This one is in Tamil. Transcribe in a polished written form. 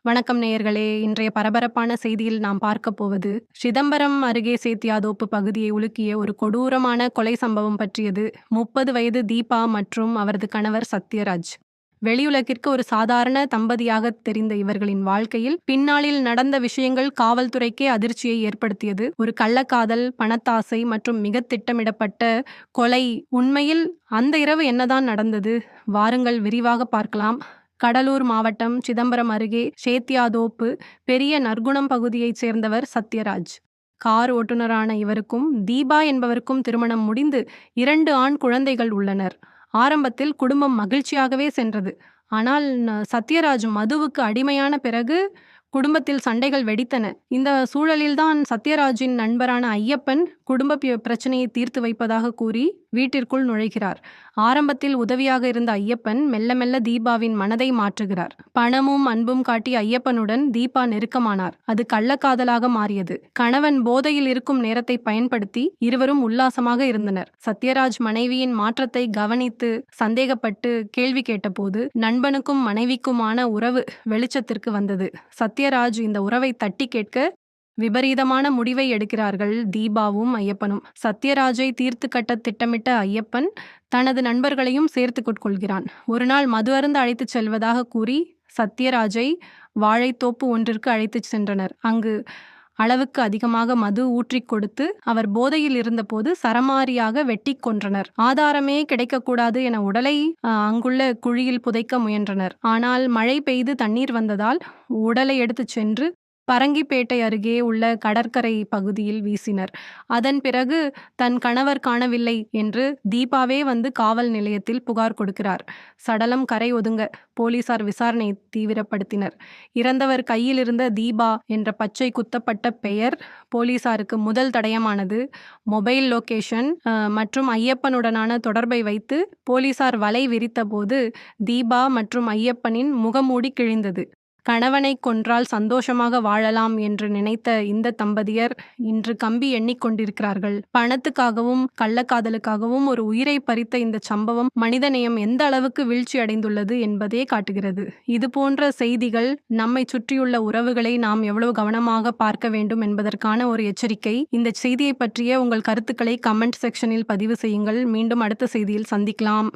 வணக்கம் நேயர்களே! இன்றைய பரபரப்பான செய்தியில் நாம் பார்க்கப் போவது, சிதம்பரம் அருகே சேத்தியாத்தோப்பு பகுதியை உலுக்கிய ஒரு கொடூரமான கொலை சம்பவம் பற்றியது. 30 வயது தீபா மற்றும் அவரது கணவர் சத்யராஜ். வெளியுலகிற்கு ஒரு சாதாரண தம்பதியாக தெரிந்த இவர்களின் வாழ்க்கையில் பின்னாளில் நடந்த விஷயங்கள் காவல்துறைக்கே அதிர்ச்சியை ஏற்படுத்தியது. ஒரு கள்ளக்காதல், பணத்தாசை மற்றும் மிக திட்டமிடப்பட்ட கொலை. உண்மையில் அந்த இரவு என்னதான் நடந்தது? வாருங்கள் விரிவாக பார்க்கலாம். கடலூர் மாவட்டம் சிதம்பரம் அருகே சேத்தியாத்தோப்பு பெரிய நற்குணம் பகுதியைச் சேர்ந்தவர் சத்யராஜ். கார் ஓட்டுநரான இவருக்கும் தீபா என்பவருக்கும் திருமணம் முடிந்து 2 ஆண் குழந்தைகள் உள்ளனர். ஆரம்பத்தில் குடும்பம் மகிழ்ச்சியாகவே சென்றது. ஆனால் சத்யராஜ் மதுவுக்கு அடிமையான பிறகு குடும்பத்தில் சண்டைகள் வெடித்தன. இந்த சூழலில்தான் சத்யராஜின் நண்பரான ஐயப்பன் குடும்ப பிரச்சனையை தீர்த்து வைப்பதாக கூறி வீட்டிற்குள் நுழைகிறார். ஆரம்பத்தில் உதவியாக இருந்த ஐயப்பன் மெல்ல மெல்ல தீபாவின் மனதை மாற்றுகிறார். பணமும் அன்பும் காட்டி ஐயப்பனுடன் தீபா நெருக்கமானார். அது கள்ளக்காதலாக மாறியது. கணவன் போதையில் இருக்கும் நேரத்தை பயன்படுத்தி இருவரும் உல்லாசமாக இருந்தனர். சத்யராஜ் மனைவியின் மாற்றத்தை கவனித்து சந்தேகப்பட்டு கேள்வி கேட்டபோது நண்பனுக்கும் மனைவிக்குமான உறவு வெளிச்சத்திற்கு வந்தது. சத்யராஜ் இந்த உறவை தட்டி கேட்க விபரீதமான முடிவை எடுக்கிறார்கள் தீபாவும் ஐயப்பனும். சத்யராஜை தீர்த்து கட்ட திட்டமிட்ட ஐயப்பன் தனது நண்பர்களையும் சேர்த்து கொள்கிறான். ஒரு நாள் மது அருந்த அழைத்துச் செல்வதாக கூறி சத்யராஜை வாழைத்தோப்பு ஒன்றிற்கு அழைத்துச் சென்றனர். அங்கு அளவுக்கு அதிகமாக மது ஊற்றிக் கொடுத்து அவர் போதையில் இருந்தபோது சரமாரியாக வெட்டி கொன்றனர். ஆதாரமே கிடைக்கக்கூடாது என உடலை அங்குள்ள குழியில் புதைக்க முயன்றனர். ஆனால் மழை பெய்து தண்ணீர் வந்ததால் உடலை எடுத்துச் சென்று பரங்கிப்பேட்டை அருகே உள்ள கடற்கரை பகுதியில் வீசினர். அதன் பிறகு தன் கணவர் காணவில்லை என்று தீபாவே வந்து காவல் நிலையத்தில் புகார் கொடுக்கிறார். சடலம் கரை ஒதுங்க போலீசார் விசாரணை தீவிரப்படுத்தினர். இறந்தவர் கையில் இருந்த தீபா என்ற பச்சை குத்தப்பட்ட பெயர் போலீசாருக்கு முதல் தடயமானது. மொபைல் லொகேஷன் மற்றும் ஐயப்பனுடனான தொடர்பை வைத்து போலீசார் வலை விரித்தபோது தீபா மற்றும் ஐயப்பனின் முகமூடி கிழிந்தது. கணவனை கொன்றால் சந்தோஷமாக வாழலாம் என்று நினைத்த இந்த தம்பதியர் இன்று கம்பி எண்ணிக்கொண்டிருக்கிறார்கள். பணத்துக்காகவும் கள்ளக்காதலுக்காகவும் ஒரு உயிரை பறித்த இந்த சம்பவம் மனிதநேயம் எந்த அளவுக்கு வீழ்ச்சி அடைந்துள்ளது என்பதே காட்டுகிறது. இது போன்ற செய்திகள் நம்மை சுற்றியுள்ள உறவுகளை நாம் எவ்வளவு கவனமாக பார்க்க வேண்டும் என்பதற்கான ஒரு எச்சரிக்கை. இந்த செய்தியை பற்றிய உங்கள் கருத்துக்களை கமெண்ட் செக்ஷனில் பதிவு செய்யுங்கள். மீண்டும் அடுத்த செய்தியில் சந்திக்கலாம்.